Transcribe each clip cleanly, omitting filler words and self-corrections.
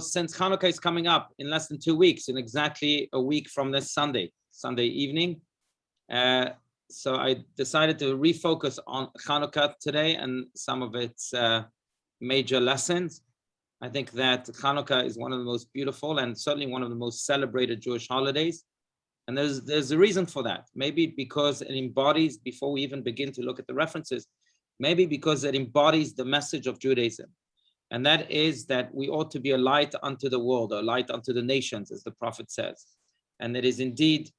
since Chanukah is coming up in less than 2 weeks, in exactly a week from this Sunday evening, so I decided to refocus on Chanukah today and some of its major lessons. I think that Chanukah is one of the most beautiful and certainly one of the most celebrated Jewish holidays. And there's a reason for that. Maybe because it embodies, before we even begin to look at the references, maybe because it embodies the message of Judaism. And that is that we ought to be a light unto the world, a light unto the nations, as the prophet says. And it is indeed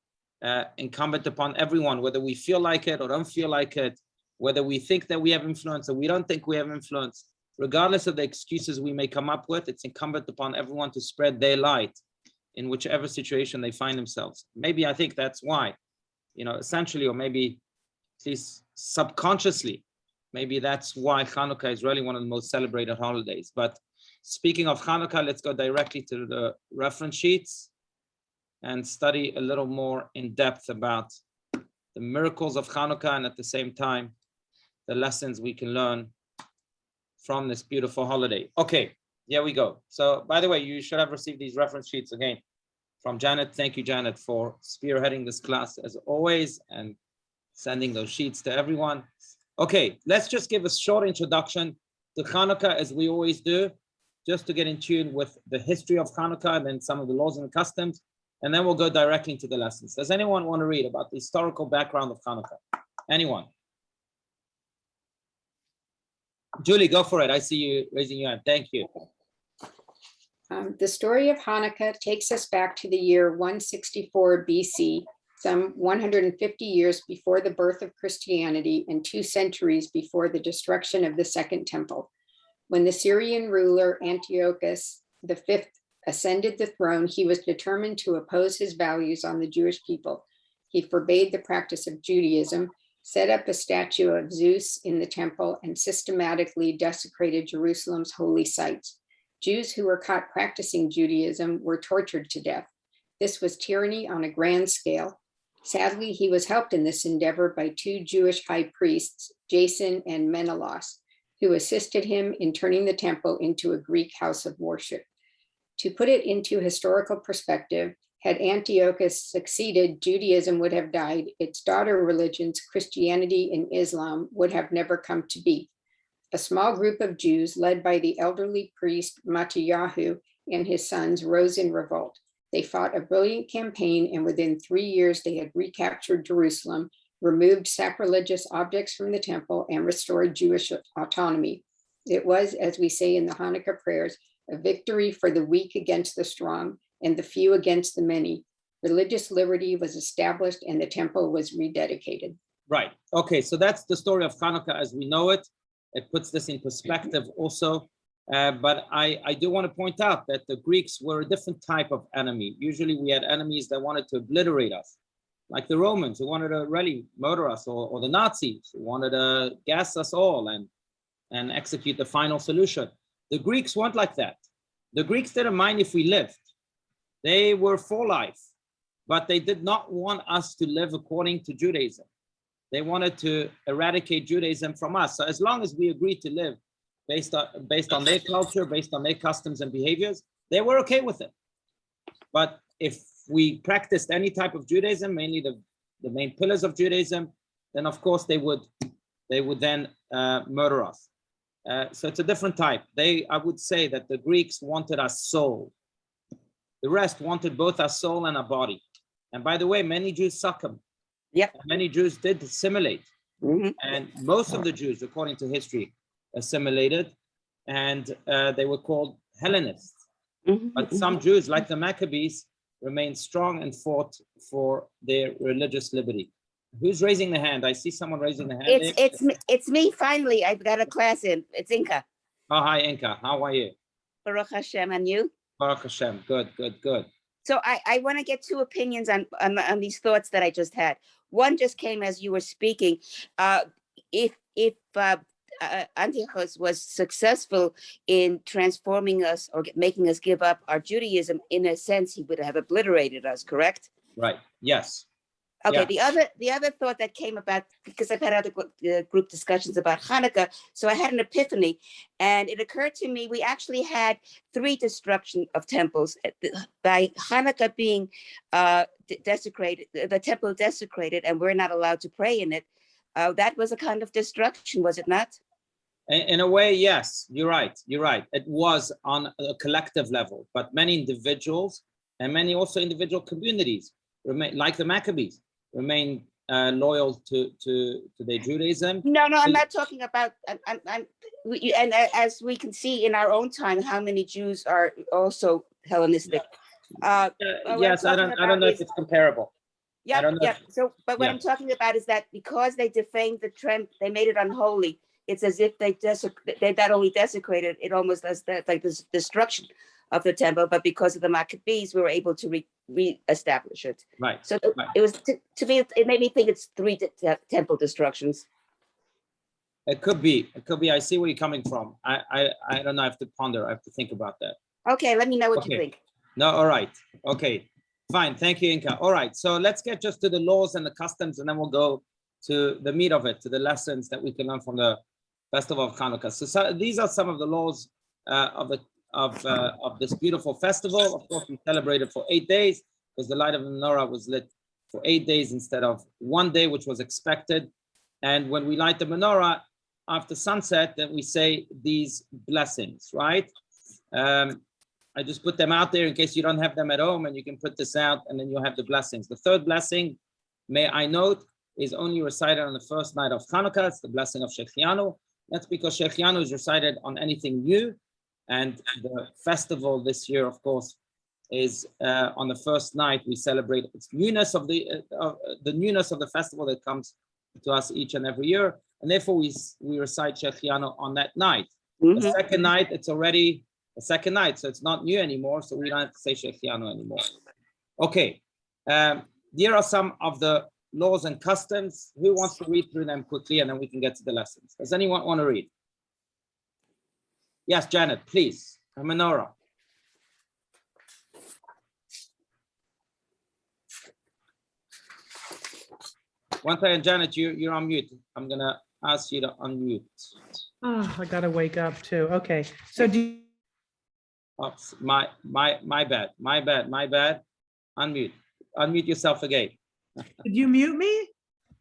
incumbent upon everyone, whether we feel like it or don't feel like it, whether we think that we have influence or we don't think we have influence, regardless of the excuses we may come up with, it's incumbent upon everyone to spread their light in whichever situation they find themselves. Maybe I think that's why, essentially, or maybe at least subconsciously, maybe that's why Chanukah is really one of the most celebrated holidays. But speaking of Chanukah, let's go directly to the reference sheets and study a little more in depth about the miracles of Chanukah and at the same time, the lessons we can learn from this beautiful holiday. Okay, here we go. So by the way, you should have received these reference sheets again from Janet. Thank you, Janet, for spearheading this class as always and sending those sheets to everyone. Okay, let's just give a short introduction to Chanukah as we always do, just to get in tune with the history of Chanukah and then some of the laws and customs, and then we'll go directly into the lessons. Does anyone want to read about the historical background of Chanukah? Anyone? Julie, go for it. I see you raising your hand. Thank you. The story of Hanukkah takes us back to the year 164 BC, some 150 years before the birth of Christianity and 2 centuries before the destruction of the Second Temple. When the Syrian ruler Antiochus V ascended the throne, he was determined to oppose his values on the Jewish people. He forbade the practice of Judaism, set up a statue of Zeus in the temple, and systematically desecrated Jerusalem's holy sites. Jews who were caught practicing Judaism were tortured to death. This was tyranny on a grand scale. Sadly, he was helped in this endeavor by 2 Jewish high priests, Jason and Menelaus, who assisted him in turning the temple into a Greek house of worship. To put it into historical perspective, had Antiochus succeeded, Judaism would have died. Its daughter religions, Christianity and Islam, would have never come to be. A small group of Jews, led by the elderly priest Mattiyahu and his sons, rose in revolt. They fought a brilliant campaign, and within 3 years, they had recaptured Jerusalem, removed sacrilegious objects from the temple, and restored Jewish autonomy. It was, as we say in the Hanukkah prayers, a victory for the weak against the strong and the few against the many. Religious liberty was established and the temple was rededicated. Right. Okay, so that's the story of Hanukkah as we know it. It puts this in perspective also. But I do want to point out that the Greeks were a different type of enemy. Usually we had enemies that wanted to obliterate us, like the Romans who wanted to really murder us, or the Nazis who wanted to gas us all and execute the final solution. The Greeks weren't like that. The Greeks didn't mind if we lived. They were for life, but they did not want us to live according to Judaism. They wanted to eradicate Judaism from us. So as long as we agreed to live based on their culture, based on their customs and behaviors, they were okay with it. But if we practiced any type of Judaism, mainly the main pillars of Judaism, then of course they would then murder us. So it's a different type. I would say that the Greeks wanted our soul. The rest wanted both our soul and our body. And by the way, many Jews succumbed. Yep. Many Jews did assimilate. Mm-hmm. And most of the Jews, according to history, assimilated, and they were called Hellenists. Mm-hmm. But some Jews, like the Maccabees, remained strong and fought for their religious liberty. Who's raising the hand? I see someone raising the hand. It's me. Finally, I've got a class in. It's Inka. Oh, hi, Inka. How are you? Baruch Hashem, and you? Baruch Hashem. Good. So I want to get 2 opinions on these thoughts that I just had. One just came as you were speaking. If Antiochus was successful in transforming us or making us give up our Judaism, in a sense, he would have obliterated us, correct? Right. Yes. Okay, Yeah. the other thought that came about, because I've had other group discussions about Hanukkah, so I had an epiphany, and it occurred to me we actually had 3 destruction of temples by Hanukkah being desecrated, the temple desecrated, and we're not allowed to pray in it. That was a kind of destruction, was it not? In a way, yes, you're right. You're right. It was on a collective level, but many individuals and many also individual communities remain, like the Maccabees, remain loyal to their Judaism. No, I'm not talking about. And as we can see in our own time, how many Jews are also Hellenistic. Yes, I don't know if it's comparable. Yeah. So, but what Yeah. I'm talking about is that because they defamed the trend, they made it unholy. It's as if they not only desecrated it, almost as like this destruction of the temple, but because of the Maccabees, we were able to re-establish it. Right. So right. it was to me, it made me think it's 3 temple destructions. It could be. It could be. I see where you're coming from. I don't know. I have to ponder. I have to think about that. Okay, let me know what you think. No, all right. Okay, fine. Thank you, Inka. All right. So let's get just to the laws and the customs, and then we'll go to the meat of it, to the lessons that we can learn from the festival of Chanukah. So these are some of the laws of this beautiful festival. Of course, we celebrated for 8 days because the light of the menorah was lit for 8 days instead of 1 day, which was expected. And when we light the menorah after sunset, then we say these blessings, right? I just put them out there in case you don't have them at home, and you can put this out and then you'll have the blessings. The third blessing, may I note, is only recited on the first night of Chanukah. It's the blessing of Shechianu. That's because Shechianu is recited on anything new. And the festival this year, of course, is on the first night. We celebrate its newness of the newness of the festival that comes to us each and every year. And therefore, we recite Shechianu on that night. The second night, it's already a second night, so it's not new anymore, so we don't have to say Shechianu anymore. Okay, here are some of the laws and customs. Who wants to read through them quickly, and then we can get to the lessons? Does anyone want to read? Yes, Janet, please. A menorah. One second, Janet, you're on mute. I'm gonna ask you to unmute. Oh, I gotta wake up too. Okay, so do you Oops, my bad. Unmute yourself again. did you mute me?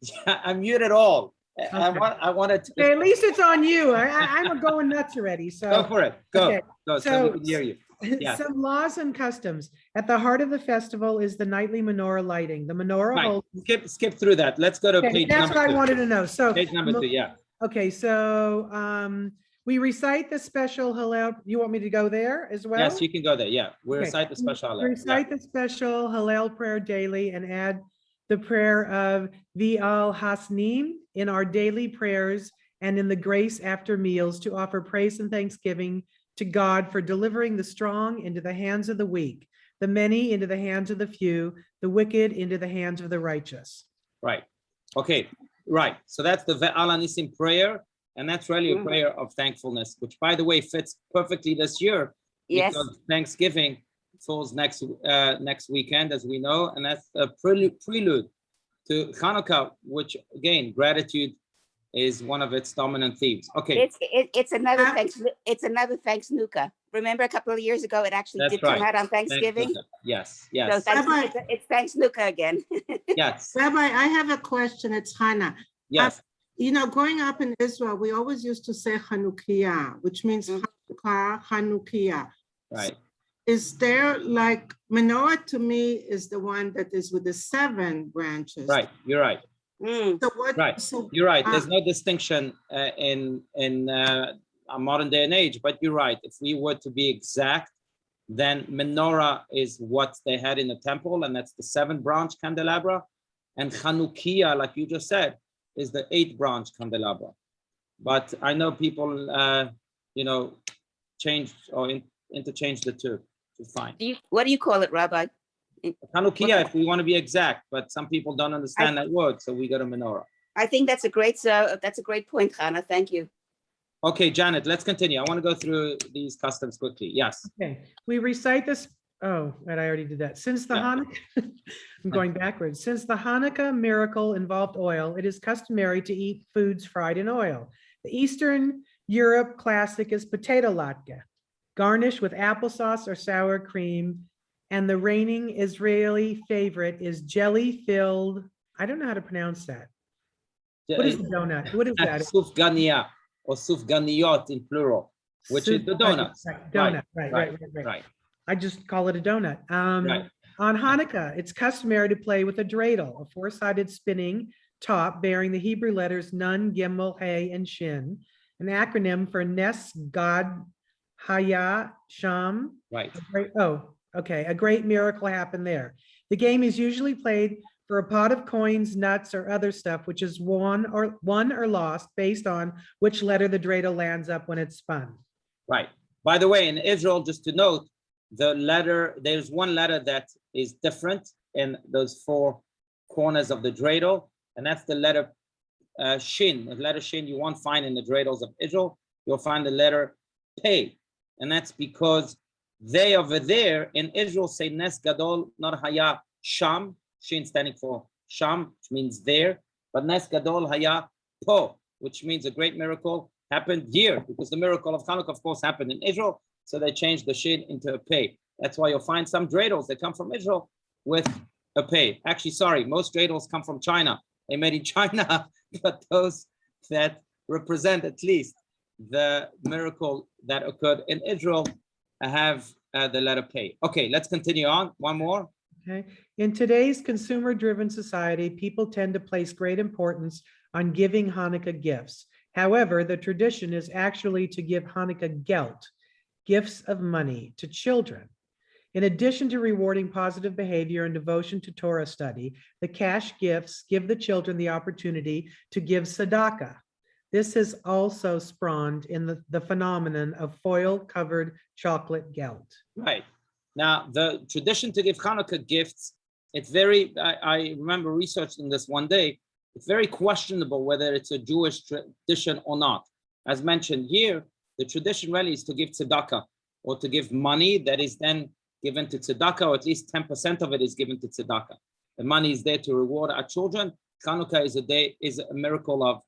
Yeah, I muted all. Okay. I wanted to. Okay, at least it's on you. I'm going nuts already. So Go for it. Go. Okay. Go. So we can hear you. Yeah. Some laws and customs. At the heart of the festival is the nightly menorah lighting. The menorah Right. holds. Skip through that. Let's go to Okay, page that's number what 2. I wanted to know. So Page number 2. Yeah. okay, so we recite the special Hallel. You want me to go there as well? Yes, you can go there. Yeah. We Okay. recite the special Hallel. We recite the special Hallel prayer daily and add the prayer of V'al Hasnim in our daily prayers and in the grace after meals to offer praise and thanksgiving to God for delivering the strong into the hands of the weak, the many into the hands of the few, the wicked into the hands of the righteous. Right. Okay. Right. So that's the Ve'al Hanissim prayer. And that's really a prayer of thankfulness, which, by the way, fits perfectly this year. Yes. Because Thanksgiving falls next weekend, as we know, and that's a prelude to Chanukah, which, again, gratitude is one of its dominant themes. Okay. It's another Chanukah. Remember a couple of years ago, it actually That's did come right. out on Thanksgiving. Yes. So it's Chanukah again. Yes. Rabbi, I have a question. It's Hannah. Yes. You know, growing up in Israel, we always used to say Chanukiah, which means Chanukah, Chanukiah. Right. Is there like menorah to me is the one that is with the 7 branches? Right. You're right. So what? Right. So, You're right. There's no distinction in a modern day and age, but you're right. If we were to be exact, then menorah is what they had in the temple, and that's the 7-branch candelabra. And Chanukiah, like you just said, is the 8-branch candelabra. But I know people, change or interchange the two. It's fine. What do you call it, Rabbi? Chanukiah, if we want to be exact, but some people don't understand that word, so we go to menorah. I think that's a great point, Hannah. Thank you. Okay, Janet, let's continue. I want to go through these customs quickly. Yes. Okay, we recite this Oh, and I already did that. Since the Yeah. Hanukkah, I'm going backwards. Since the Hanukkah miracle involved oil, it is customary to eat foods fried in oil. The Eastern Europe classic is potato latke, garnished with applesauce or sour cream. And the reigning Israeli favorite is jelly-filled, I don't know how to pronounce that. What is the donut? What is that? Sufganiya or sufganiyot in plural, which is the donuts. Right, donut, right. I just call it a donut. Right. On Hanukkah, it's customary to play with a dreidel, a four-sided spinning top bearing the Hebrew letters Nun, Gimel, Hey, and Shin, an acronym for Nes, God, Haya, Sham. Right. A great miracle happened there. The game is usually played for a pot of coins, nuts, or other stuff, which is won or lost based on which letter the dreidel lands up when it's spun. Right. By the way, in Israel, just to note, there's one letter that is different in those four corners of the dreidel, and that's the letter Shin. The letter Shin you won't find in the dreidels of Israel. You'll find the letter Pei, and that's because they over there in Israel say Nes Gadol, not Haya Sham. Shin standing for Sham, which means there, but Nes Gadol Haya Po, which means a great miracle happened here, because the miracle of Chanukah, of course, happened in Israel. So they changed the Shin into a Pei. That's why you'll find some dreidels that come from Israel with a Pei. Actually, sorry, most dreidels come from China. They made in China, but those that represent at least the miracle that occurred in Israel have the letter Pei. Okay, let's continue on. One more. Okay. In today's consumer-driven society, people tend to place great importance on giving Hanukkah gifts. However, the tradition is actually to give Hanukkah gelt, gifts of money, to children. In addition to rewarding positive behavior and devotion to Torah study, the cash gifts give the children the opportunity to give tzedakah. This has also spawned in the phenomenon of foil-covered chocolate gelt. Right. Now, the tradition to give Hanukkah gifts, it's very, I remember researching this one day, it's very questionable whether it's a Jewish tradition or not. As mentioned here, the tradition really is to give tzedakah, or to give money that is then given to tzedakah, or at least 10% of it is given to tzedakah. The money is there to reward our children. Chanukah is a miracle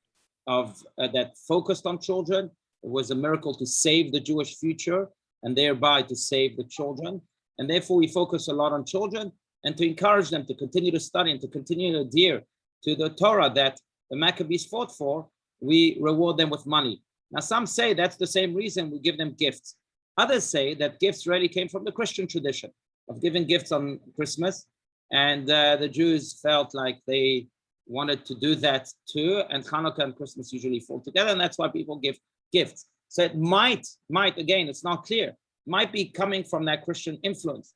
that focused on children. It was a miracle to save the Jewish future and thereby to save the children. And therefore we focus a lot on children and to encourage them to continue to study and to continue to adhere to the Torah that the Maccabees fought for. We reward them with money. Now, some say that's the same reason we give them gifts. Others say that gifts really came from the Christian tradition of giving gifts on Christmas. And the Jews felt like they wanted to do that too. And Hanukkah and Christmas usually fall together. And that's why people give gifts. So it might, again, it's not clear, might be coming from that Christian influence.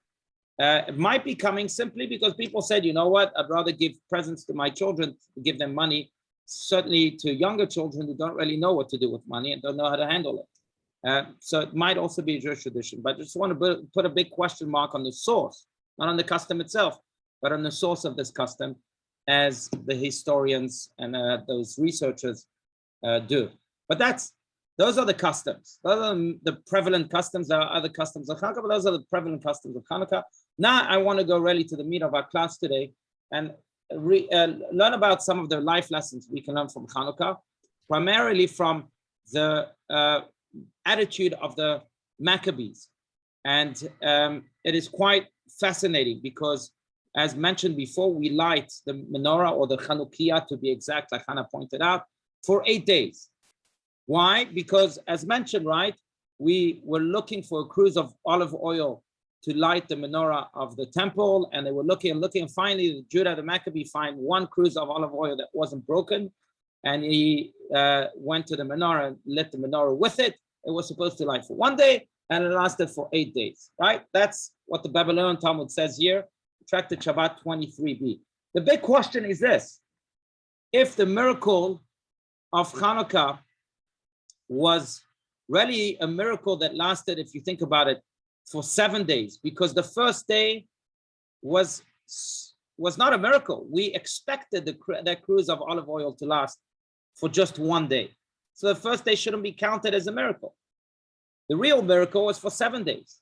It might be coming simply because people said, you know what, I'd rather give presents to my children, to give them money, certainly to younger children who don't really know what to do with money and don't know how to handle it. So it might also be a Jewish tradition, but I just want to put a big question mark on the source, not on the custom itself, but on the source of this custom, as the historians and those researchers do. But those are the customs. Those are the prevalent customs. There are other customs of Hanukkah, but those are the prevalent customs of Hanukkah. Now I want to go really to the meat of our class today and learn about some of the life lessons we can learn from Hanukkah, primarily from the attitude of the Maccabees. And it is quite fascinating because, as mentioned before, we light the menorah, or the Chanukiah to be exact, like Hannah pointed out, for 8 days. Why? Because, as mentioned, right, we were looking for a cruse of olive oil to light the menorah of the temple, and they were looking and looking, and finally Judah the Maccabee find one cruse of olive oil that wasn't broken, and he went to the menorah and lit the menorah with it. It was supposed to light for 1 day, and it lasted for 8 days, right? That's what the Babylonian Talmud says here, Tractate Shabbat 23b. The big question is this: if the miracle of Hanukkah was really a miracle that lasted, if you think about it, for 7 days, because the first day was not a miracle. We expected that cruse of olive oil to last for just 1 day. So the first day shouldn't be counted as a miracle. The real miracle was for 7 days.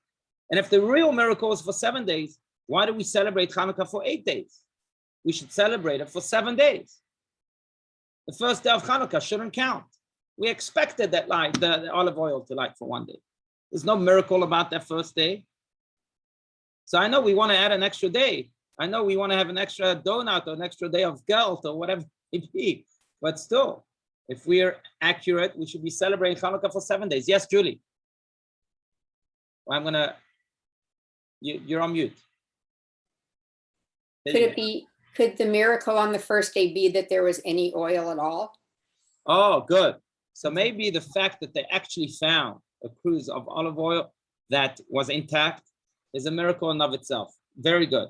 And if the real miracle is for 7 days, why do we celebrate Chanukah for 8 days? We should celebrate it for 7 days. The first day of Chanukah shouldn't count. We expected that light, the olive oil to light for 1 day. There's no miracle about that first day. So I know we want to add an extra day. I know we want to have an extra donut or an extra day of gelt or whatever it be. But still, if we're accurate, we should be celebrating Chanukah for 7 days. Yes, Julie. Well, you're on mute. Could the miracle on the first day be that there was any oil at all? Oh, good. So maybe the fact that they actually found a cruse of olive oil that was intact is a miracle in of itself. Very good.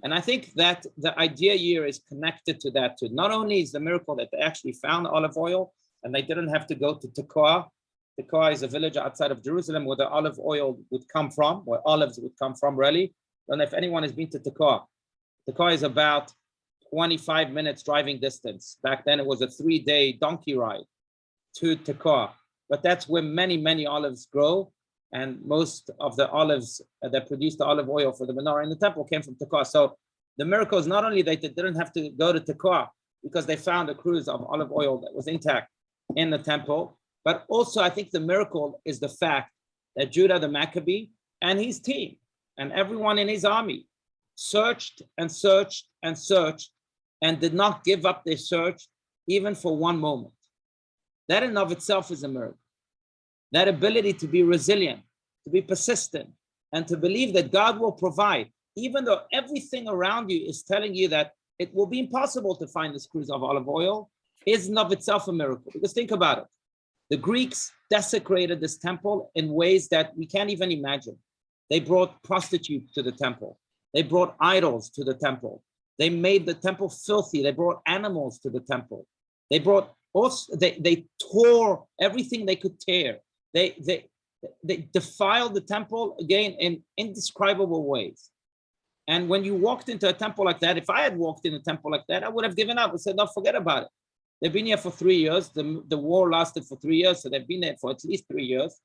And I think that the idea here is connected to that too. Not only is the miracle that they actually found olive oil and they didn't have to go to Tekoa. Tekoa is a village outside of Jerusalem where the olive oil would come from, where olives would come from, really. I don't know if anyone has been to Tekoa. Tekoa is about 25 minutes driving distance. Back then it was a 3-day donkey ride to Tekoa. But that's where many, many olives grow. And most of the olives that produce the olive oil for the menorah in the temple came from Tekoa. So the miracle is not only that they didn't have to go to Tekoa because they found a cruse of olive oil that was intact in the temple, but also I think the miracle is the fact that Judah the Maccabee and his team and everyone in his army searched and searched and searched and did not give up their search even for one moment. That in of itself is a miracle. That ability to be resilient, to be persistent, and to believe that God will provide, even though everything around you is telling you that it will be impossible to find this cruse of olive oil, is in of itself a miracle. Because think about it. The Greeks desecrated this temple in ways that we can't even imagine. They brought prostitutes to the temple. They brought idols to the temple. They made the temple filthy. They brought animals to the temple. They brought also, they tore everything they could tear. They defiled the temple again in indescribable ways. And when you walked into a temple like that, if I had walked in a temple like that, I would have given up and said, no, forget about it. They've been here for 3 years. The war lasted for 3 years, so they've been there for at least 3 years.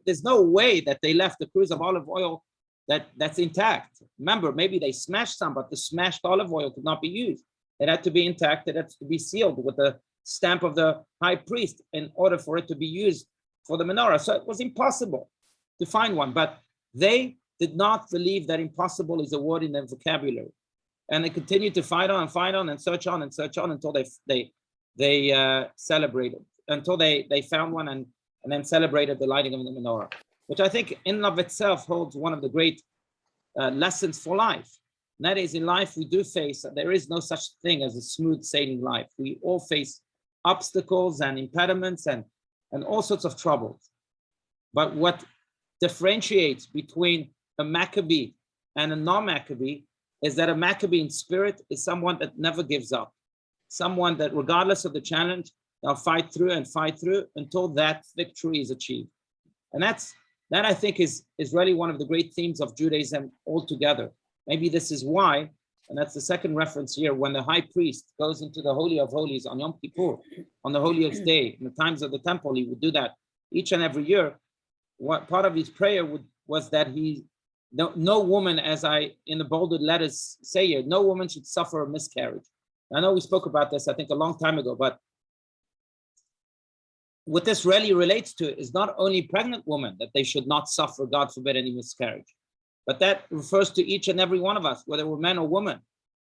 There's no way that they left the cruse of olive oil that's intact. Remember, maybe they smashed some, but the smashed olive oil could not be used. It had to be intact. It had to be sealed with the stamp of the high priest in order for it to be used for the menorah. So it was impossible to find one, but they did not believe that impossible is a word in their vocabulary. And they continued to fight on and search on until they celebrated, until they found one and then celebrated the lighting of the menorah, which I think in and of itself holds one of the great lessons for life. And that is, in life we do face, there is no such thing as a smooth sailing life. We all face obstacles and impediments and all sorts of troubles. But what differentiates between a Maccabee and a non-Maccabee is that a Maccabee in spirit is someone that never gives up. Someone that regardless of the challenge, they'll fight through until that victory is achieved. And that I think is really one of the great themes of Judaism altogether. Maybe this is why, and that's the second reference here, when the high priest goes into the Holy of Holies on Yom Kippur, on the holiest day, in the times of the temple, he would do that each and every year. What part of his prayer was that no woman, as I in the bolded letters say here, no woman should suffer a miscarriage. I know we spoke about this, I think, a long time ago, but what this really relates to is not only pregnant women, that they should not suffer, God forbid, any miscarriage, but that refers to each and every one of us, whether we're men or women.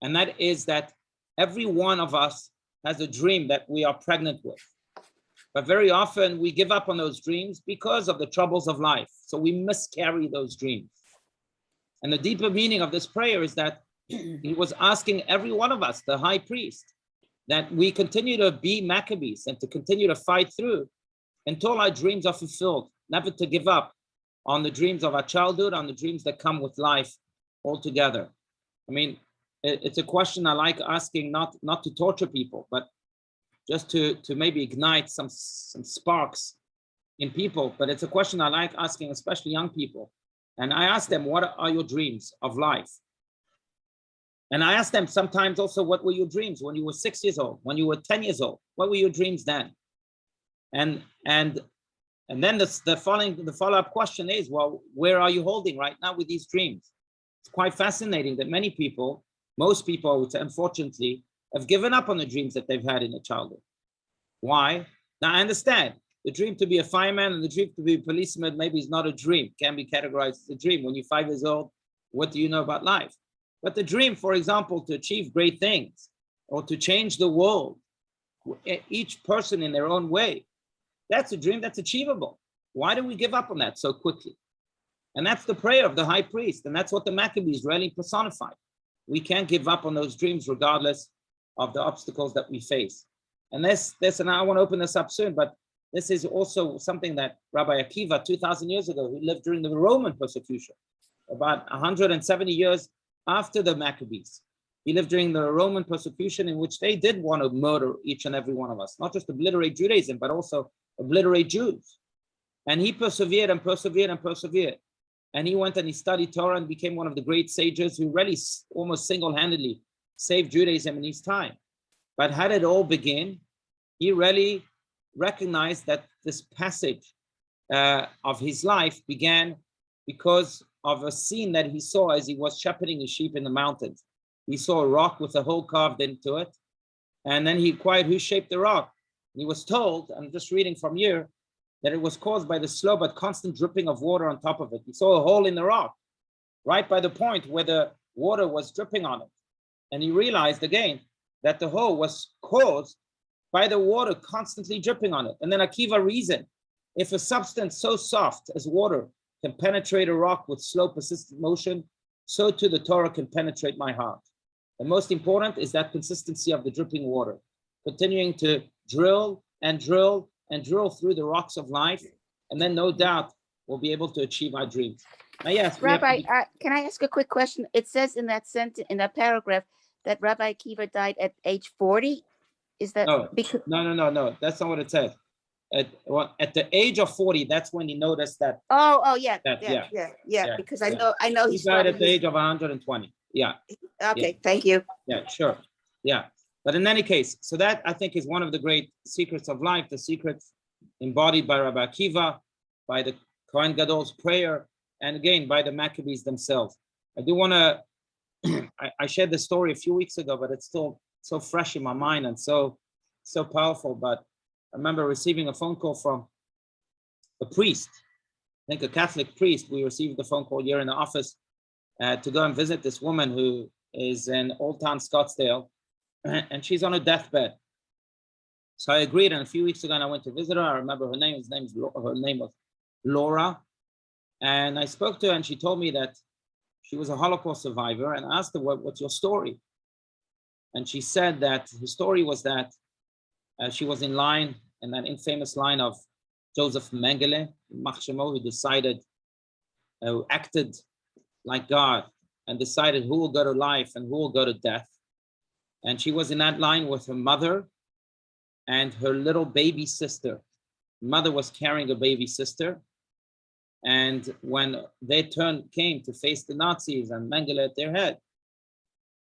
And that is that every one of us has a dream that we are pregnant with. But very often we give up on those dreams because of the troubles of life. So we miscarry those dreams. And the deeper meaning of this prayer is that he was asking every one of us, the high priest, that we continue to be Maccabees and to continue to fight through until our dreams are fulfilled, never to give up on the dreams of our childhood, on the dreams that come with life altogether. I mean, it's a question I like asking, not to torture people, but just to maybe ignite some sparks in people. But it's a question I like asking, especially young people. And I ask them, what are your dreams of life? And I ask them sometimes also, what were your dreams when you were 6 years old, when you were 10 years old? What were your dreams then? And And then the follow-up question is, well, where are you holding right now with these dreams? It's quite fascinating that many people, most people, I would say, unfortunately, have given up on the dreams that they've had in their childhood. Why? Now, I understand the dream to be a fireman and the dream to be a policeman maybe is not a dream, can be categorized as a dream. When you're 5 years old, what do you know about life? But the dream, for example, to achieve great things or to change the world, each person in their own way, that's a dream that's achievable. Why do we give up on that so quickly? And that's the prayer of the high priest. And that's what the Maccabees really personified. We can't give up on those dreams regardless of the obstacles that we face. And this, and I want to open this up soon, but this is also something that Rabbi Akiva, 2,000 years ago, who lived during the Roman persecution, about 170 years after the Maccabees. He lived during the Roman persecution in which they did want to murder each and every one of us, not just obliterate Judaism, but also obliterate Jews. And he persevered and persevered and persevered. And he went and he studied Torah and became one of the great sages who really almost single-handedly saved Judaism in his time. But how did it all begin? He really recognized that this passage of his life began because of a scene that he saw as he was shepherding his sheep in the mountains. He saw a rock with a hole carved into it. And then he inquired who shaped the rock. And he was told, I'm just reading from here, that it was caused by the slow but constant dripping of water on top of it. He saw a hole in the rock, right by the point where the water was dripping on it. And he realized again that the hole was caused by the water constantly dripping on it. And then Akiva reasoned, if a substance so soft as water can penetrate a rock with slow, persistent motion, so too the Torah can penetrate my heart. The most important is that consistency of the dripping water, continuing to drill and drill and drill through the rocks of life, and then no doubt we'll be able to achieve our dreams. Now, yes, Rabbi, can I ask a quick question? It says in that sentence, in that paragraph, that Rabbi Akiva died at age 40. Is that no, because? No. That's not what it says. At the age of 40, that's when he noticed that. Yeah. Because I know he died at the age of 120. Yeah. Okay, yeah. Thank you. Yeah, sure. Yeah. But in any case, so that I think is one of the great secrets of life, the secrets embodied by Rabbi Akiva, by the Kohen Gadol's prayer, and again, by the Maccabees themselves. I do want to, I shared the story a few weeks ago, but it's still so fresh in my mind and so powerful. But I remember receiving a phone call from a priest, I think a Catholic priest. We received the phone call here in the office to go and visit this woman who is in Old Town Scottsdale, and she's on a deathbed. So I agreed, and a few weeks ago, and I went to visit her. I remember her name was Laura, and I spoke to her, and she told me that she was a Holocaust survivor, and I asked her, what's your story? And she said that her story was that she was in that infamous line of Joseph Mengele, who acted like God and decided who will go to life and who will go to death. And she was in that line with her mother and her little baby sister. Mother was carrying a baby sister. And when their turn came to face the Nazis and Mengele at their head,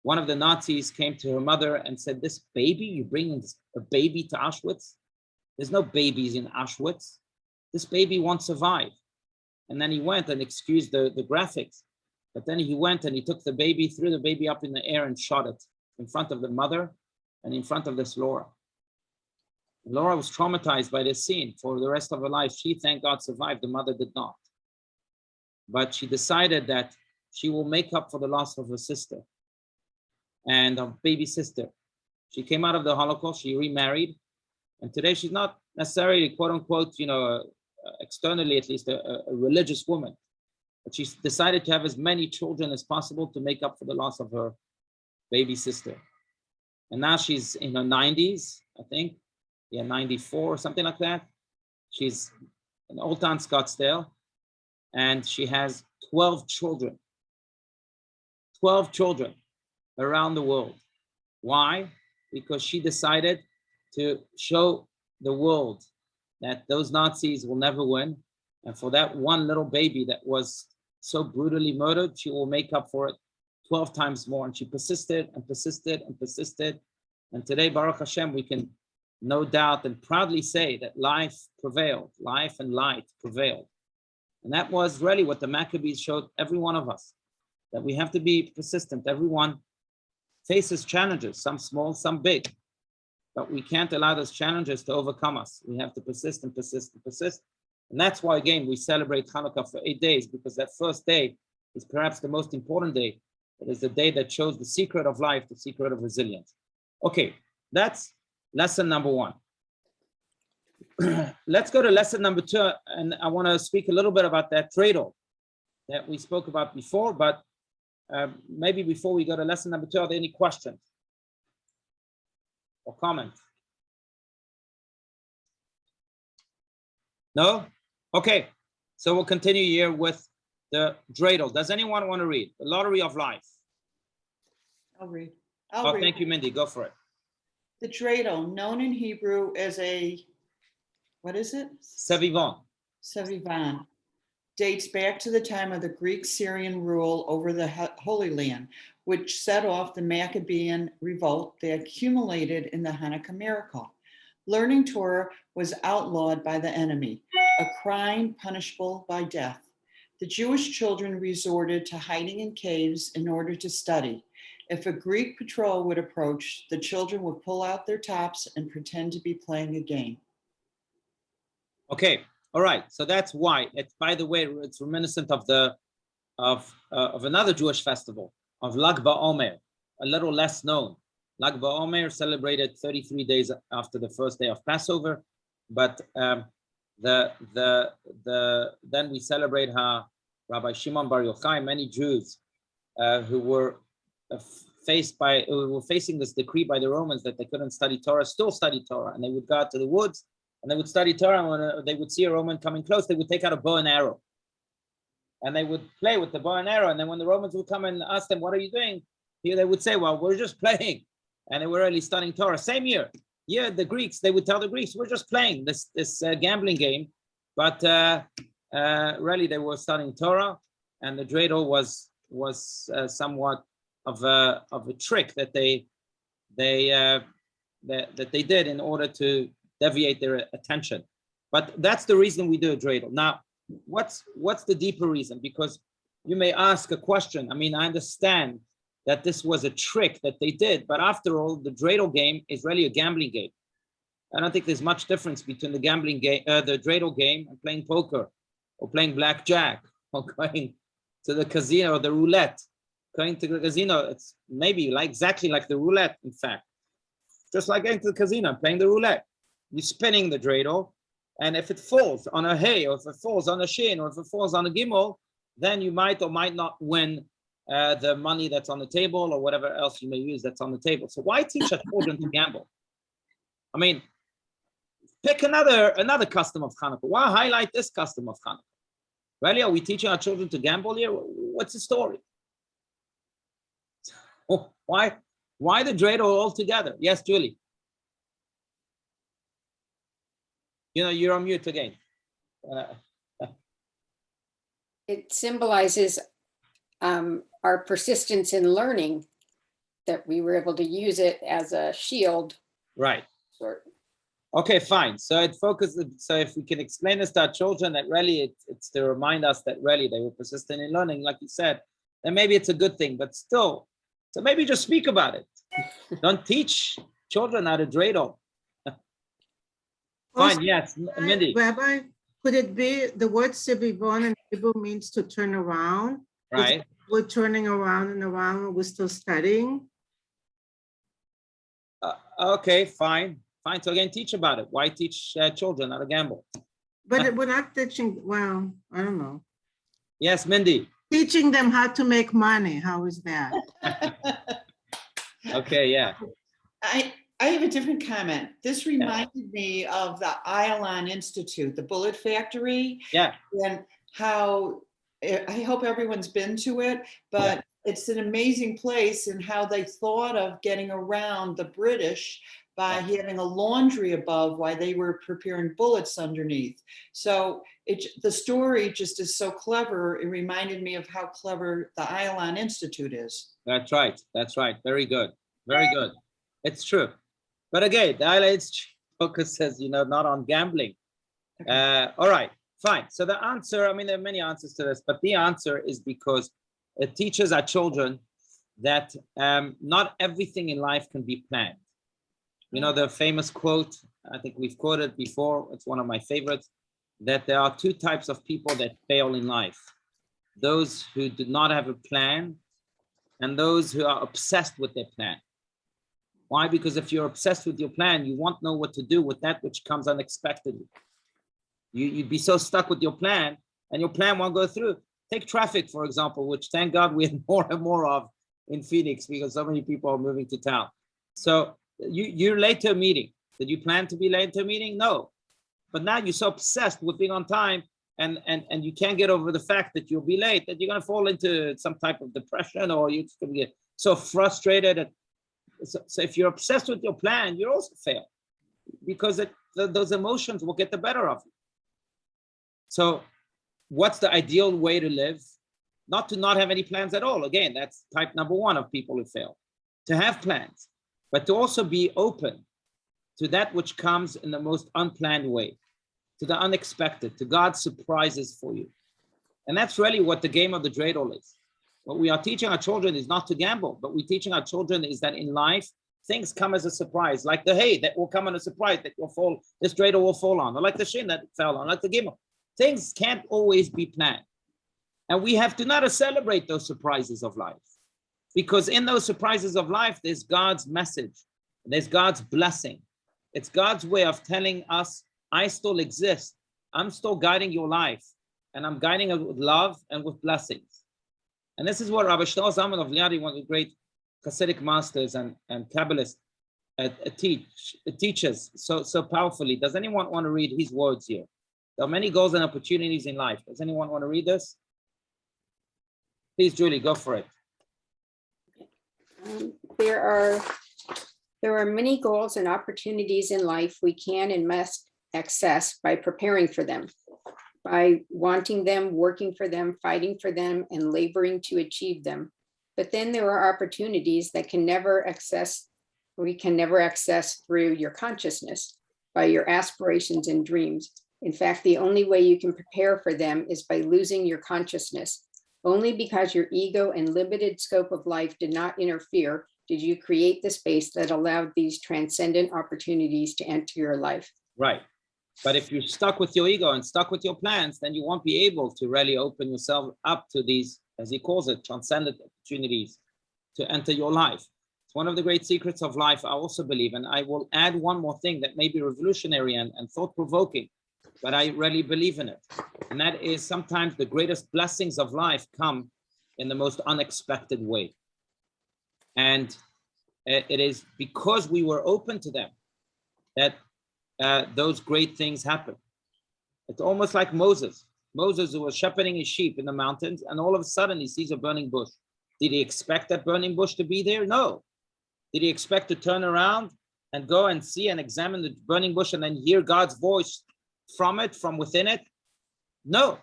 one of the Nazis came to her mother and said, this baby, you bring a baby to Auschwitz? There's no babies in Auschwitz. This baby won't survive. And then he went and excused the graphics. But then he went and he took the baby, threw the baby up in the air and shot it in front of the mother and in front of this Laura. Laura was traumatized by this scene for the rest of her life. She, thank God, survived. The mother did not. But she decided that she will make up for the loss of her sister and her baby sister. She came out of the Holocaust, she remarried, and today she's not necessarily, quote unquote, externally at least, a religious woman. But she decided to have as many children as possible to make up for the loss of her baby sister. And now she's in her 90s, I think. 94 or something like that. She's in Old Town Scottsdale, and she has 12 children. 12 children around the world. Why? Because she decided to show the world that those Nazis will never win. And for that one little baby that was so brutally murdered, she will make up for it 12 times more. And she persisted and persisted and persisted. And today, Baruch Hashem, we can no doubt, and proudly say that life prevailed, life and light prevailed. And that was really what the Maccabees showed every one of us, that we have to be persistent. Everyone faces challenges, some small, some big, but we can't allow those challenges to overcome us. We have to persist and persist and persist. And that's why, again, we celebrate Chanukah for 8 days, because that first day is perhaps the most important day. It is the day that shows the secret of life, the secret of resilience. Okay, that's lesson number 1. Let's go to lesson number 2, and I want to speak a little bit about that dreidel that we spoke about before, but maybe before we go to lesson number 2, are there any questions or comments? No? Okay, so we'll continue here with the dreidel. Does anyone want to read? The Lottery of Life. I'll read. Thank you, Mindy. Go for it. The dreidel, known in Hebrew as a, what is it? Sevivon. Sevivan, dates back to the time of the Greek-Syrian rule over the Holy Land, which set off the Maccabean revolt that accumulated in the Hanukkah miracle. Learning Torah was outlawed by the enemy, a crime punishable by death. The Jewish children resorted to hiding in caves in order to study. If a Greek patrol would approach, the children would pull out their tops and pretend to be playing a game. Okay, all right. So that's why. It's, by the way, it's reminiscent of the of another Jewish festival of Lag BaOmer, a little less known. Lag BaOmer celebrated 33 days after the first day of Passover, but then we celebrate how Rabbi Shimon Bar Yochai, many Jews who were facing this decree by the Romans that they couldn't study Torah, still study Torah, and they would go out to the woods and they would study Torah. And when they would see a Roman coming close, they would take out a bow and arrow, and they would play with the bow and arrow. And then when the Romans would come and ask them, "What are you doing?" Here they would say, "Well, we're just playing," and they were really studying Torah. Same year, the Greeks, they would tell the Greeks, "We're just playing this gambling game," but really they were studying Torah, and the dreidel was somewhat of a trick that they did in order to deviate their attention. But that's the reason we do a dreidel. Now, what's the deeper reason? Because you may ask a question. I mean, I understand that this was a trick that they did, but after all, the dreidel game is really a gambling game. I don't think there's much difference between the gambling game, the dreidel game, and playing poker, or playing blackjack, or going to the casino or the roulette. Going to the casino, it's maybe exactly like the roulette, in fact. Just like going to the casino, playing the roulette. You're spinning the dreidel, and if it falls on a hay, or if it falls on a shin, or if it falls on a gimel, then you might or might not win the money that's on the table, or whatever else you may use that's on the table. So why teach our children to gamble? I mean, pick another custom of Chanukah. Why highlight this custom of Chanukah? Really, are we teaching our children to gamble here? What's the story? Why the dreidel altogether? Yes, Julie. You're on mute again. It symbolizes our persistence in learning, that we were able to use it as a shield. Right. Sort. Okay, fine. So it focuses. So if we can explain this to our children, that really it's to remind us that really they were persistent in learning, like you said, then maybe it's a good thing. But still, so maybe just speak about it. Don't teach children how to dreidel. Fine. Yes, Mindy. Rabbi, could it be the word Sibivon in Hebrew means to turn around? Right. We're turning around and around and we're still studying. Okay, fine. So again, teach about it. Why teach children how to gamble? But we're not teaching, well, I don't know. Yes, Mindy. Teaching them how to make money. How is that? Okay, yeah. I have a different comment. This reminded me of the Ion Institute, the Bullet Factory. Yeah. And how, I hope everyone's been to it, but it's an amazing place, and how they thought of getting around the British by having a laundry above while they were preparing bullets underneath. So the story just is so clever. It reminded me of how clever the Ion Institute is. That's right. Very good. Very good. It's true. But again, focuses, not on gambling. All right, fine. So the answer, I mean, there are many answers to this, but the answer is because it teaches our children that not everything in life can be planned. The famous quote, I think we've quoted before, it's one of my favorites, that there are two types of people that fail in life. Those who do not have a plan and those who are obsessed with their plan. Why? Because if you're obsessed with your plan, you won't know what to do with that which comes unexpectedly. You'd be so stuck with your plan and your plan won't go through. Take traffic, for example, which thank God we have more and more of in Phoenix because so many people are moving to town. So you're late to a meeting. Did you plan to be late to a meeting? No. But now you're so obsessed with being on time and you can't get over the fact that you'll be late, that you're going to fall into some type of depression or you're just going to get so frustrated. So if you're obsessed with your plan, you also fail because those emotions will get the better of you. So what's the ideal way to live? Not to not have any plans at all. Again, that's type number one of people who fail. To have plans, but to also be open to that which comes in the most unplanned way, to the unexpected, to God's surprises for you. And that's really what the game of the Dreidel is. What we are teaching our children is not to gamble, but we're teaching our children is that in life, things come as a surprise, like the hay that will come as a surprise that will fall, this Dreidel will fall on, or like the shin that fell on, like the gimel. Things can't always be planned. And we have to not celebrate those surprises of life. Because in those surprises of life, there's God's message. There's God's blessing. It's God's way of telling us, I still exist. I'm still guiding your life. And I'm guiding it with love and with blessings. And this is what Rabbi Shlomo Zalman of Liadi, one of the great Hasidic masters and Kabbalists, teaches so powerfully. Does anyone want to read his words here? There are many goals and opportunities in life. Does anyone want to read this? Please, Julie, go for it. There are many goals and opportunities in life we can and must access by preparing for them, by wanting them, working for them, fighting for them, and laboring to achieve them. But then there are opportunities that we can never access through your consciousness, by your aspirations and dreams. In fact, the only way you can prepare for them is by losing your consciousness. Only because your ego and limited scope of life did not interfere did you create the space that allowed these transcendent opportunities to enter your life. Right. But if you're stuck with your ego and stuck with your plans, then you won't be able to really open yourself up to these, as he calls it, transcendent opportunities to enter your life. It's one of the great secrets of life, I also believe. And I will add one more thing that may be revolutionary and thought-provoking, but I really believe in it. And that is sometimes the greatest blessings of life come in the most unexpected way. And it is because we were open to them that those great things happen. It's almost like Moses. Moses who was shepherding his sheep in the mountains, and all of a sudden he sees a burning bush. Did he expect that burning bush to be there? No. Did he expect to turn around and go and see and examine the burning bush and then hear God's voice from within it? No.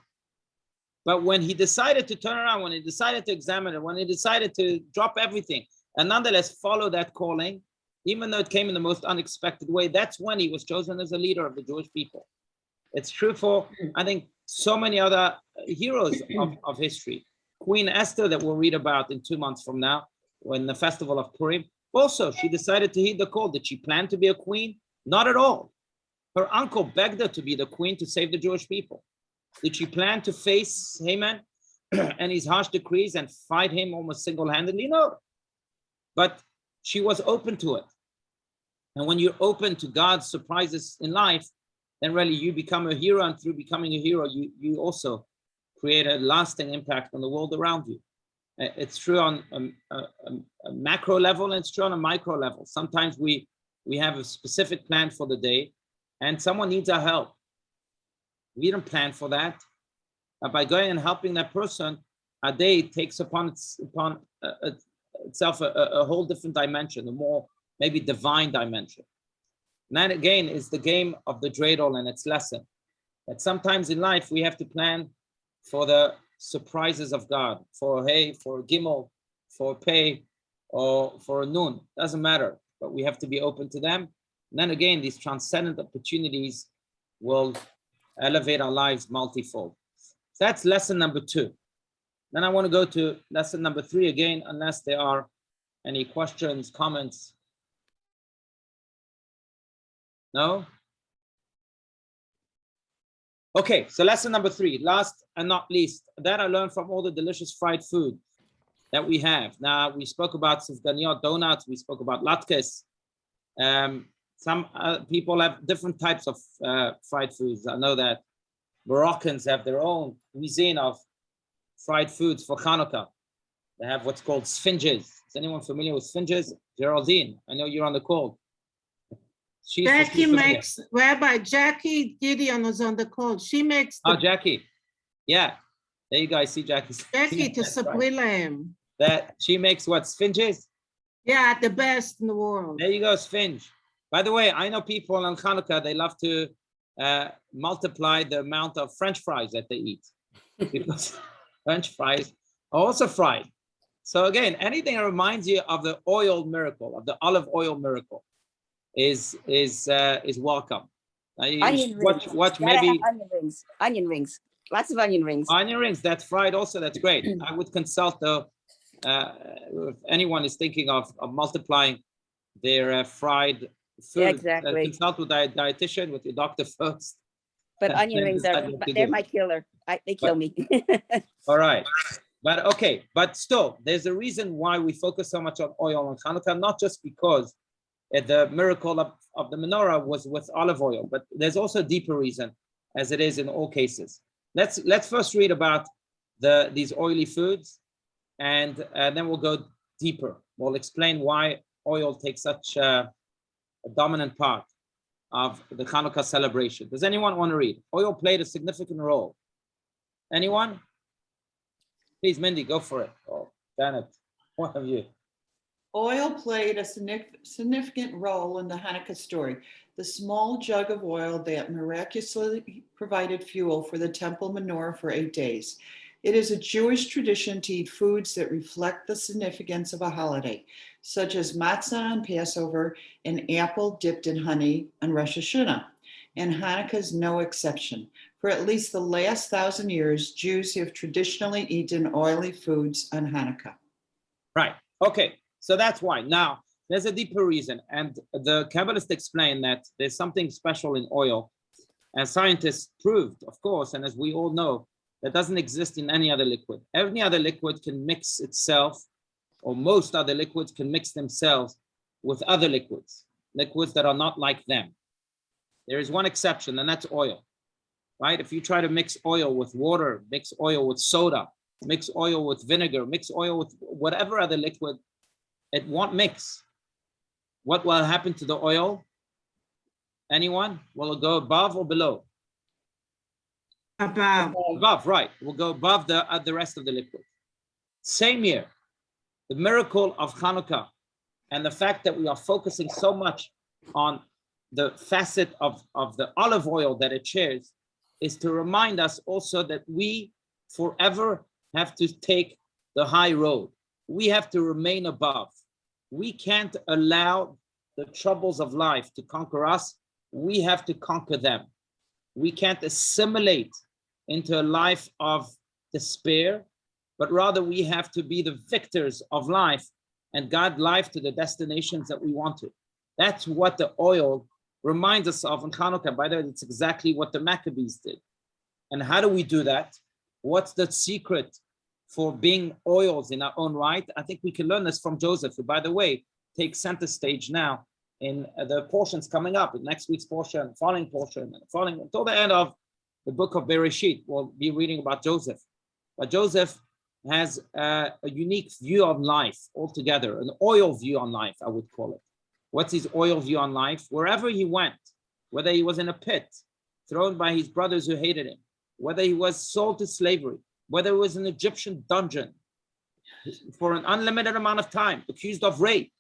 But when he decided to turn around, when he decided to examine it, when he decided to drop everything and nonetheless follow that calling, even though it came in the most unexpected way, that's when he was chosen as a leader of the Jewish people. It's true for, I think, so many other heroes of history. Queen Esther, that we'll read about in 2 months from now, when the festival of Purim, also she decided to heed the call. Did she plan to be a queen? Not at all. Her uncle begged her to be the queen to save the Jewish people. Did she plan to face Haman and his harsh decrees and fight him almost single-handedly? No. But she was open to it. And when you're open to God's surprises in life, then really you become a hero, and through becoming a hero, you also create a lasting impact on the world around you. It's true on a macro level, and it's true on a micro level. Sometimes we have a specific plan for the day, and someone needs our help. We didn't plan for that. By going and helping that person, a day takes upon itself a whole different dimension, a more maybe divine dimension. And that again is the game of the Dreidel and its lesson. That sometimes in life we have to plan for the surprises of God, for hay, for gimel, for pay, or for a nun. Doesn't matter, but we have to be open to them. And then again, these transcendent opportunities will elevate our lives multifold. So that's lesson number 2. Then I want to go to lesson number 3 again, unless there are any questions, comments. No? Okay, so lesson number 3, last and not least, that I learned from all the delicious fried food that we have. Now, we spoke about sufganiyot, donuts, we spoke about latkes. Some people have different types of fried foods. I know that Moroccans have their own cuisine of fried foods for Chanukah. They have what's called sphinges. Is anyone familiar with sphinges? Geraldine, I know you're on the call. Jackie makes, Rabbi Jackie Gideon was on the call. She makes the, Oh, Jackie. Yeah. There you guys see Jackie. Jackie to That's right. Sabrilam. That she makes what, sphinges? Yeah, the best in the world. There you go, sphinge. By the way, I know people on Chanukah, they love to multiply the amount of French fries that they eat. Because French fries are also fried. So again, anything that reminds you of the oil miracle, of the olive oil miracle, is welcome. Onion rings. Watch Gotta maybe have onion rings, lots of onion rings. onion rings. That's fried also. That's great. I would consult though if anyone is thinking of multiplying their fried food. Yeah, exactly. Consult with a dietitian, with your doctor first. But onion rings they're my killer. They kill me. All right. But okay, but still, there's a reason why we focus so much on oil on Chanukah, not just because the miracle of the menorah was with olive oil, but there's also a deeper reason, as it is in all cases. Let's first read about these oily foods, and then we'll go deeper. We'll explain why oil takes such a dominant part of the Chanukah celebration. Does anyone want to read? Oil played a significant role. Anyone? Please, Mindy, go for it. Oh, Janet, one of you. Oil played a significant role in the Hanukkah story. The small jug of oil that miraculously provided fuel for the temple menorah for 8 days. It is a Jewish tradition to eat foods that reflect the significance of a holiday, such as matzah on Passover and apple dipped in honey on Rosh Hashanah. And Hanukkah is no exception. For at least the last 1,000 years, Jews have traditionally eaten oily foods on Hanukkah. Right. Okay. So that's why. Now, there's a deeper reason. And the Kabbalists explain that there's something special in oil. And scientists proved, of course, and as we all know, that doesn't exist in any other liquid. Any other liquid can mix itself, or most other liquids can mix themselves with other liquids that are not like them. There is one exception, and that's oil. Right? If you try to mix oil with water, mix oil with soda, mix oil with vinegar, mix oil with whatever other liquid, it won't mix. What will happen to the oil? Anyone? Will it go above or below? Above, right. We'll go above the rest of the liquid. Same here. The miracle of Chanukah and the fact that we are focusing so much on the facet of the olive oil that it shares is to remind us also that we forever have to take the high road. We have to remain above. We can't allow the troubles of life to conquer us. We have to conquer them. We can't assimilate into a life of despair, but rather we have to be the victors of life and guide life to the destinations that we want to. That's what the oil reminds us of in Chanukah. By the way, it's exactly what the Maccabees did. And how do we do that? What's the secret for being oils in our own right? I think we can learn this from Joseph, who, by the way, takes center stage now in the portions coming up, in next week's portion, following portion, following until the end of the book of Bereshit. We'll be reading about Joseph. But Joseph has a unique view on life altogether, an oil view on life, I would call it. What's his oil view on life? Wherever he went, whether he was in a pit, thrown by his brothers who hated him, whether he was sold to slavery, whether it was an Egyptian dungeon for an unlimited amount of time, accused of rape,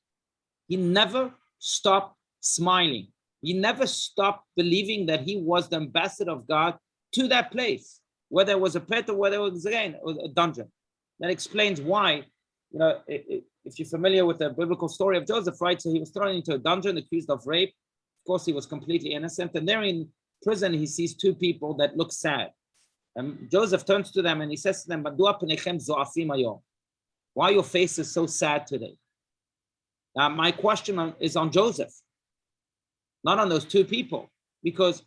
he never stopped smiling. He never stopped believing that he was the ambassador of God to that place, whether it was a pit or whether it was, again, a dungeon. That explains why, you know, if you're familiar with the biblical story of Joseph, right? So he was thrown into a dungeon, accused of rape, course, he was completely innocent. And there in prison, he sees two people that look sad. And Joseph turns to them and he says to them, why your face is so sad today? Now, my question is on Joseph, not on those two people, because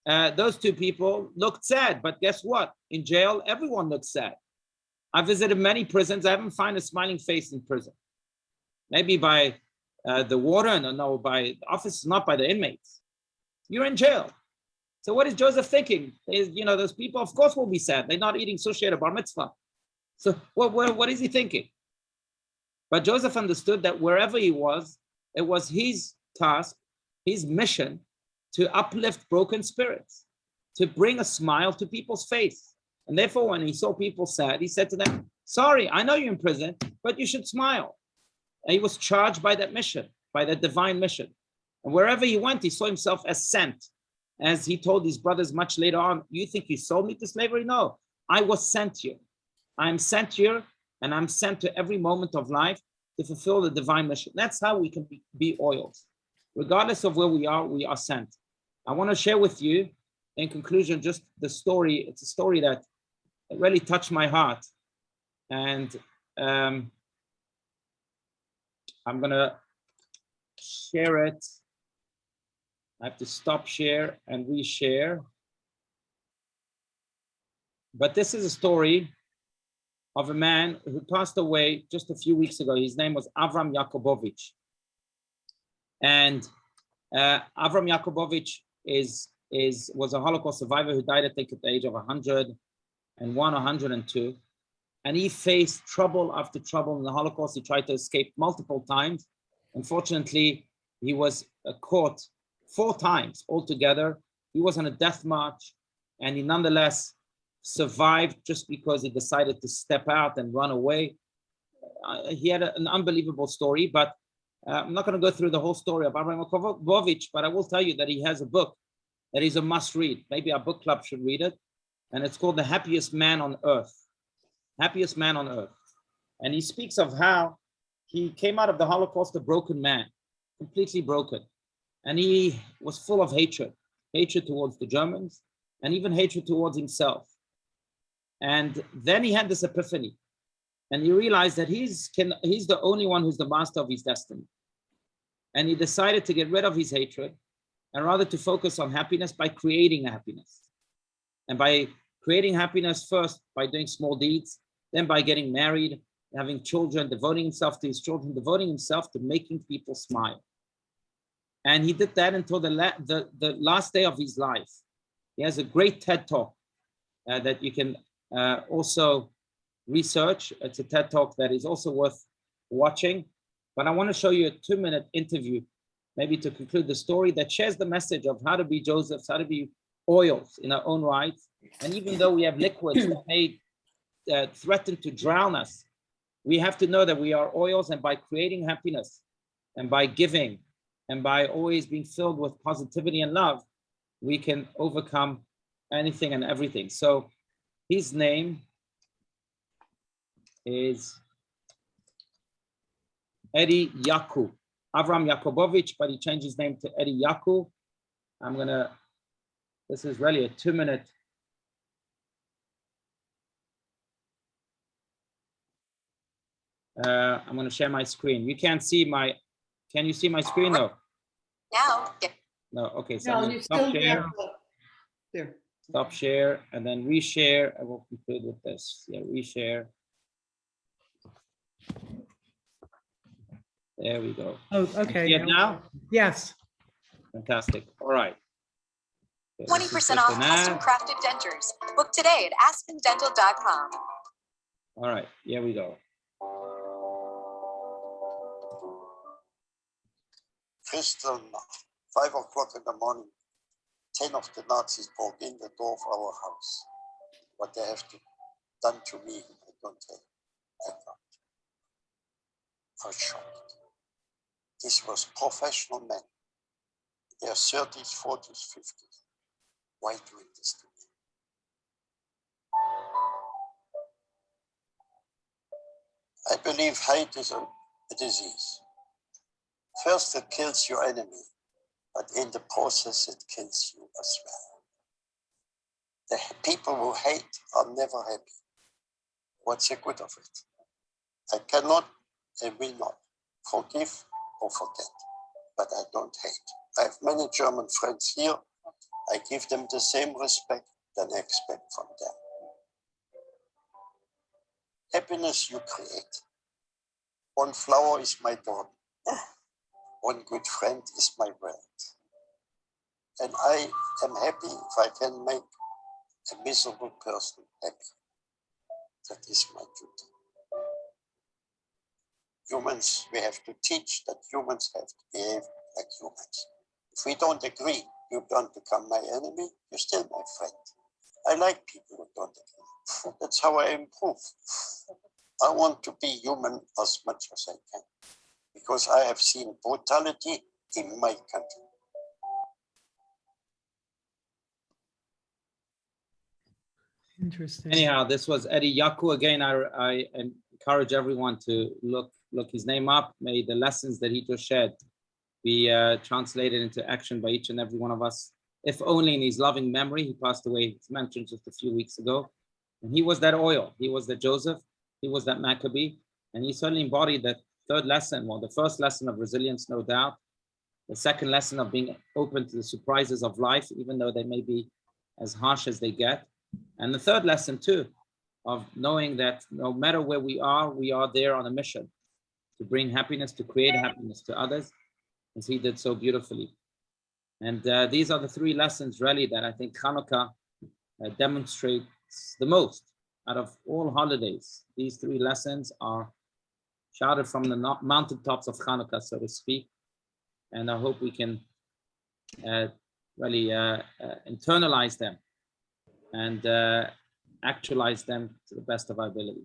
those two people looked sad. But guess what? In jail, everyone looks sad. I visited many prisons. I haven't found a smiling face in prison. Maybe by the warden, or no, by the officers, not by the inmates. You're in jail. So what is Joseph thinking? Those people, of course, will be sad. They're not eating sushi at a bar mitzvah. So what is he thinking? But Joseph understood that wherever he was, it was his task, his mission to uplift broken spirits, to bring a smile to people's face. And therefore, when he saw people sad, he said to them, sorry, I know you're in prison, but you should smile. And he was charged by that mission, by that divine mission. And wherever he went, he saw himself as sent. As he told his brothers much later on, you think you sold me to slavery? No, I was sent here. I'm sent here, and I'm sent to every moment of life to fulfill the divine mission. That's how we can be oils. Regardless of where we are sent. I want to share with you, in conclusion, just the story. It's a story that really touched my heart. And I'm going to share it. I have to stop share and reshare. But this is a story of a man who passed away just a few weeks ago. His name was Avram Yakubovich. And Avram Yakubovich was a Holocaust survivor who died, I think, at the age of 101 or 102. And he faced trouble after trouble in the Holocaust. He tried to escape multiple times. Unfortunately, he was caught 4 times altogether. He was on a death march, and he nonetheless survived just because he decided to step out and run away. He had an unbelievable story, but I'm not going to go through the whole story of Avram Yakubovich, but I will tell you that he has a book that is a must read. Maybe our book club should read it. And it's called The Happiest Man on Earth. Happiest Man on Earth. And he speaks of how he came out of the Holocaust a broken man, completely broken. And he was full of hatred towards the Germans, and even hatred towards himself. And then he had this epiphany, and he realized that he's the only one who's the master of his destiny. And he decided to get rid of his hatred and rather to focus on happiness by creating happiness. And by creating happiness first by doing small deeds, then by getting married, having children, devoting himself to his children, devoting himself to making people smile. And he did that until the last day of his life. He has a great TED Talk that you can also research. It's a TED Talk that is also worth watching. But I want to show you a 2-minute interview, maybe to conclude the story, that shares the message of how to be Josephs, how to be oils in our own right. And even though we have liquids that may threaten to drown us, we have to know that we are oils, and by creating happiness and by giving and by always being filled with positivity and love, we can overcome anything and everything. So his name is Eddie Yaku, Avram Yakubovich, but he changed his name to Eddie Yaku. This is really a 2-minute. I'm going to share my screen. You can't see can you see my screen though? Now. No, okay, so No, I'm going you to stop still share. have there. Stop share and then reshare. I will conclude with this. Yeah, reshare. There we go. Oh, okay. See it now? Yes. Fantastic. All right. 20% off custom crafted dentures. Book today at aspendental.com. All right, here we go. Crystal, 5 o'clock in the morning, 10 of the Nazis broke in the door of our house. What they have done to me, I don't have. I was shocked. This was professional men. They are 30s, 40s, 50s. Why doing this to me? I believe hate is a disease. First, it kills your enemy, but in the process, it kills you as well. The people who hate are never happy. What's the good of it? I cannot and will not forgive or forget, but I don't hate. I have many German friends here. I give them the same respect than I expect from them. Happiness you create. One flower is my dawn. One good friend is my world. And I am happy if I can make a miserable person happy. That is my duty. Humans, we have to teach that humans have to behave like humans. If we don't agree, you don't become my enemy, you're still my friend. I like people who don't agree. That's how I improve. I want to be human as much as I can, because I have seen brutality in my country. Interesting. Anyhow, this was Eddie Yaku again. I encourage everyone to look his name up. May the lessons that he just shared be translated into action by each and every one of us, if only in his loving memory. He passed away, as mentioned, just a few weeks ago. And he was that oil. He was that Joseph. He was that Maccabee. And he certainly embodied that third lesson, well, the first lesson of resilience, no doubt. The second lesson of being open to the surprises of life, even though they may be as harsh as they get. And the third lesson too, of knowing that no matter where we are there on a mission to bring happiness, to create happiness to others, as he did so beautifully. And these are the three lessons really that I think Chanukah demonstrates the most out of all holidays. These three lessons are shouted from the mountaintops of Chanukah, so to speak. And I hope we can really internalize them and actualize them to the best of our ability.